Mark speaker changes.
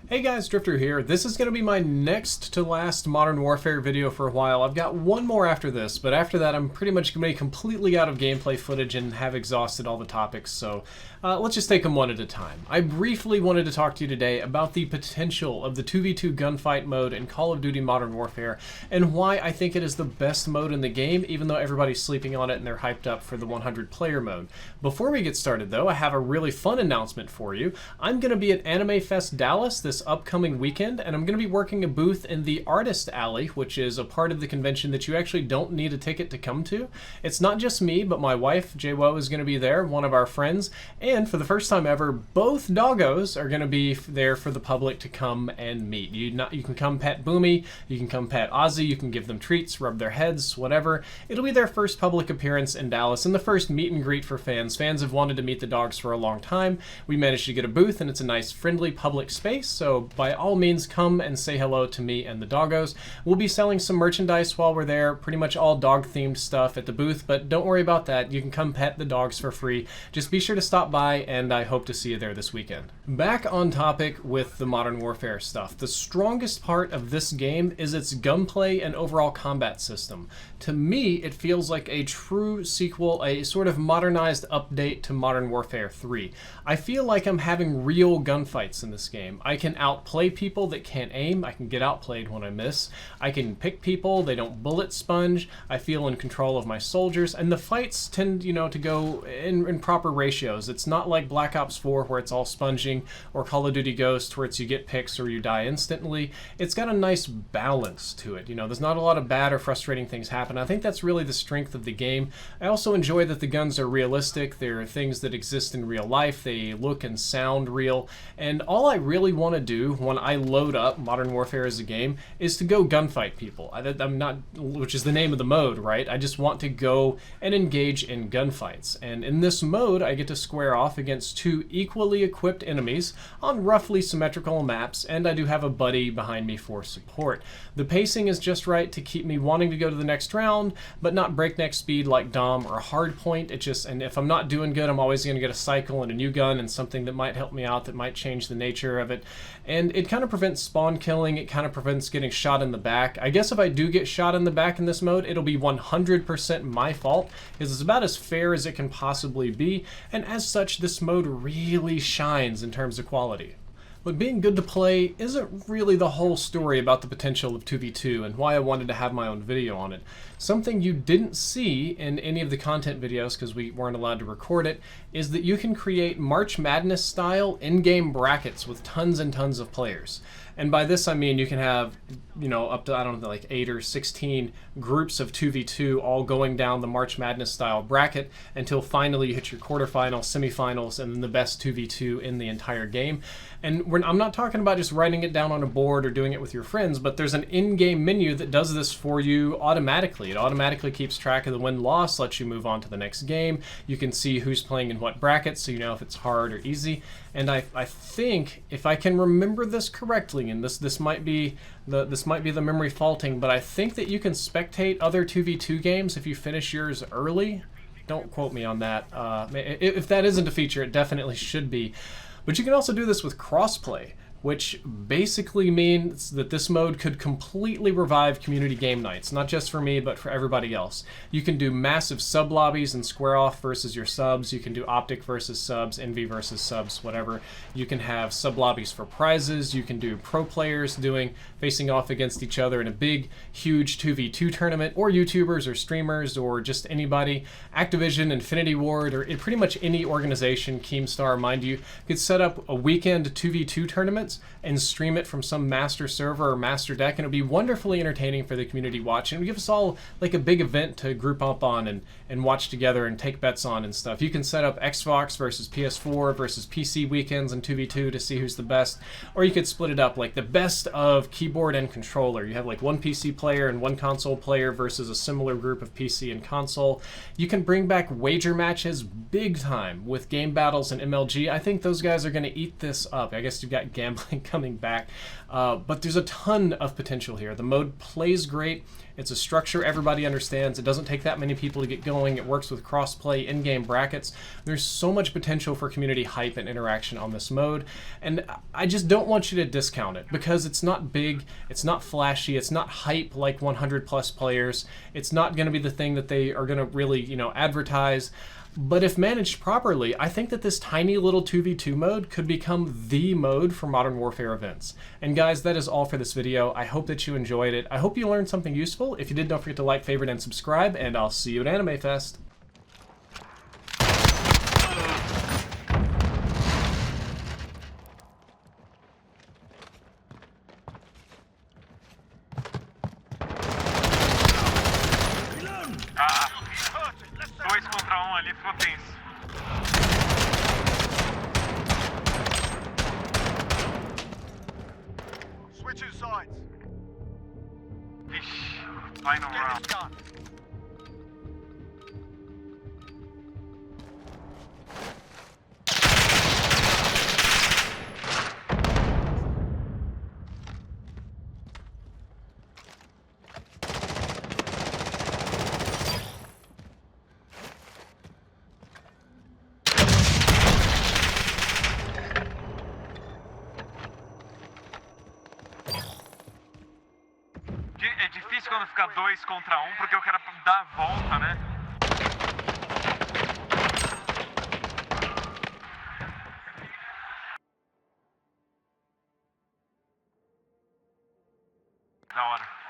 Speaker 1: Hey guys, Drifter here. This is going to be my next to last Modern Warfare video for a while. I've got one more after this, but after that I'm pretty much going to be completely out of gameplay footage and have exhausted all the topics, so let's just take them one at a time. I briefly wanted to talk to you today about the potential of the 2v2 gunfight mode in Call of Duty Modern Warfare and why I think it is the best mode in the game, even though everybody's sleeping on it and they're hyped up for the 100 player mode. Before we get started though, I have a really fun announcement for you. I'm going to be at Anime Fest Dallas this upcoming weekend, and I'm going to be working a booth in the Artist Alley, which is a part of the convention that you actually don't need a ticket to come to. It's not just me, but my wife, Jwo, is going to be there, one of our friends, and for the first time ever, both doggos are going to be there for the public to come and meet. You can come pet Boomy, you can come pet Ozzy, you can give them treats, rub their heads, whatever. It'll be their first public appearance in Dallas and the first meet and greet for fans. Fans have wanted to meet the dogs for a long time. We managed to get a booth, and it's a nice, friendly public space, so by all means come and say hello to me and the doggos. We'll be selling some merchandise while we're there, pretty much all dog themed stuff at the booth, but don't worry about that. You can come pet the dogs for free. Just be sure to stop by, and I hope to see you there this weekend. Back on topic with the Modern Warfare stuff. The strongest part of this game is its gunplay and overall combat system. To me, it feels like a true sequel, a sort of modernized update to Modern Warfare 3. I feel like I'm having real gunfights in this game. I can outplay people that can't aim. I can get outplayed when I miss. I can pick people. They don't bullet sponge. I feel in control of my soldiers, and the fights tend, to go in proper ratios. It's not like Black Ops 4 where it's all sponging, or Call of Duty Ghost where it's you get picks or you die instantly. It's got a nice balance to it. There's not a lot of bad or frustrating things happen. I think that's really the strength of the game. I also enjoy that the guns are realistic. They're things that exist in real life. They look and sound real, and all I really want to do when I load up Modern Warfare as a game is to go gunfight people. I'm not, which is the name of the mode, right? I just want to go and engage in gunfights. And in this mode, I get to square off against two equally equipped enemies on roughly symmetrical maps, and I do have a buddy behind me for support. The pacing is just right to keep me wanting to go to the next round, but not breakneck speed like Dom or Hardpoint. And if I'm not doing good, I'm always going to get a cycle and a new gun and something that might help me out, that might change the nature of it. And it kind of prevents spawn killing. It kind of prevents getting shot in the back. I guess if I do get shot in the back in this mode, it'll be 100% my fault, because it's about as fair as it can possibly be, and as such, this mode really shines in terms of quality. But being good to play isn't really the whole story about the potential of 2v2 and why I wanted to have my own video on it. Something you didn't see in any of the content videos, because we weren't allowed to record it, is that you can create March Madness style in-game brackets with tons and tons of players. And by this I mean you can have, up to, I don't know, like 8 or 16 groups of 2v2 all going down the March Madness style bracket until finally you hit your quarterfinals, semifinals, and then the best 2v2 in the entire game. And I'm not talking about just writing it down on a board or doing it with your friends, but there's an in-game menu that does this for you automatically. It automatically keeps track of the win-loss, lets you move on to the next game. You can see who's playing in what bracket, so you know if it's hard or easy. And I think, if I can remember this correctly, and this might be the memory faulting, but I think that you can spectate other 2v2 games if you finish yours early. Don't quote me on that. If that isn't a feature, it definitely should be. But you can also do this with crossplay, which basically means that this mode could completely revive community game nights, not just for me, but for everybody else. You can do massive sub lobbies and square off versus your subs. You can do optic versus subs, envy versus subs, whatever. You can have sub lobbies for prizes. You can do pro players facing off against each other in a big, huge 2v2 tournament, or YouTubers or streamers or just anybody. Activision, Infinity Ward, or pretty much any organization, Keemstar, mind you, could set up a weekend 2v2 tournaments and stream it from some master server or master deck, and it'll be wonderfully entertaining for the community watching. It'll give us all like a big event to group up on and watch together and take bets on and stuff. You can set up Xbox versus PS4 versus PC weekends and 2v2 to see who's the best, or you could split it up like the best of keyboard and controller. You have like one PC player and one console player versus a similar group of PC and console. You can bring back wager matches big time with game battles and MLG. I think those guys are going to eat this up. I guess you've got gambling coming back. But there's a ton of potential here. The mode plays great. It's a structure everybody understands. It doesn't take that many people to get going. It works with cross-play, in-game brackets. There's so much potential for community hype and interaction on this mode, and I just don't want you to discount it because it's not big, it's not flashy, it's not hype like 100 plus players. It's not going to be the thing that they are going to really, you know, advertise. But if managed properly, I think that this tiny little 2v2 mode could become the mode for Modern Warfare events. And guys, that is all for this video. I hope that you enjoyed it. I hope you learned something useful. If you did, don't forget to like, favorite, and subscribe, and I'll see you at Anime Fest.
Speaker 2: Dois contra ali ficou tenso. Switching sides. Vixe, final round. É difícil quando fica 2 contra 1, porque eu quero dar a volta, né? Da hora.